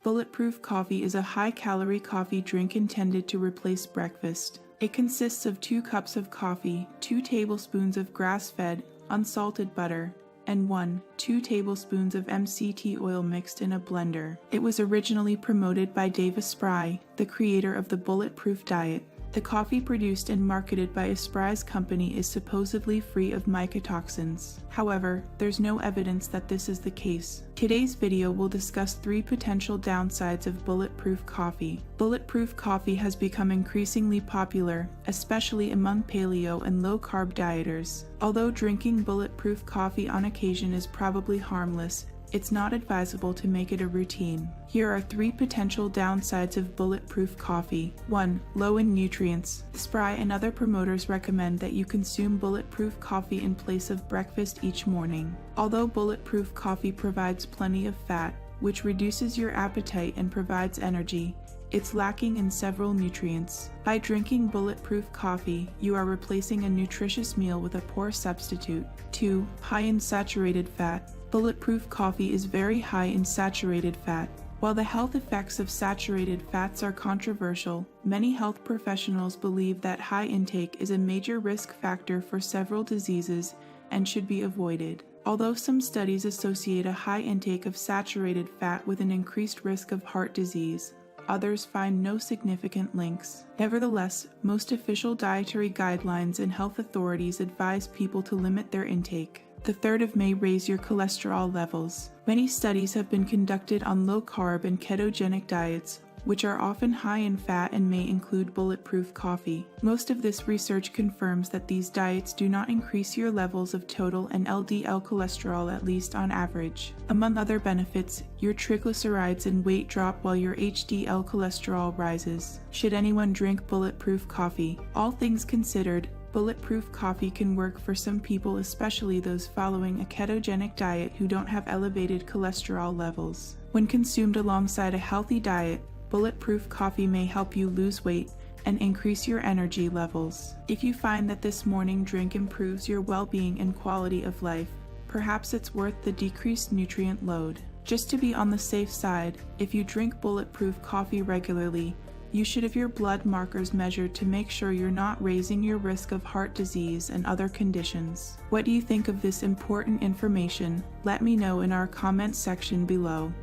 Bulletproof coffee is a high-calorie coffee drink intended to replace breakfast. It consists of 2 cups of coffee, 2 tablespoons of grass-fed, unsalted butter, and 1-2 tablespoons of MCT oil mixed in a blender. It was originally promoted by Dave Asprey, the creator of the Bulletproof Diet. The coffee produced and marketed by Asprey's company is supposedly free of mycotoxins. However, there's no evidence that this is the case. Today's video will discuss 3 potential downsides of bulletproof coffee. Bulletproof coffee has become increasingly popular, especially among paleo and low-carb dieters. Although drinking bulletproof coffee on occasion is probably harmless, it's not advisable to make it a routine. Here are 3 potential downsides of bulletproof coffee. 1. Low in nutrients. Asprey and other promoters recommend that you consume bulletproof coffee in place of breakfast each morning. Although bulletproof coffee provides plenty of fat, which reduces your appetite and provides energy, it's lacking in several nutrients. By drinking bulletproof coffee, you are replacing a nutritious meal with a poor substitute. 2. High in saturated fat. Bulletproof coffee is very high in saturated fat. While the health effects of saturated fats are controversial, many health professionals believe that high intake is a major risk factor for several diseases and should be avoided. Although some studies associate a high intake of saturated fat with an increased risk of heart disease, others find no significant links. Nevertheless, most official dietary guidelines and health authorities advise people to limit their intake. The 3rd of May raise your cholesterol levels. Many studies have been conducted on low-carb and ketogenic diets, which are often high in fat and may include bulletproof coffee. Most of this research confirms that these diets do not increase your levels of total and LDL cholesterol, at least on average. Among other benefits, your triglycerides and weight drop while your HDL cholesterol rises. Should anyone drink bulletproof coffee? All things considered, bulletproof coffee can work for some people, especially those following a ketogenic diet who don't have elevated cholesterol levels. When consumed alongside a healthy diet, bulletproof coffee may help you lose weight and increase your energy levels. If you find that this morning drink improves your well-being and quality of life, perhaps it's worth the decreased nutrient load. Just to be on the safe side, if you drink bulletproof coffee regularly, you should have your blood markers measured to make sure you're not raising your risk of heart disease and other conditions. What do you think of this important information? Let me know in our comment section below.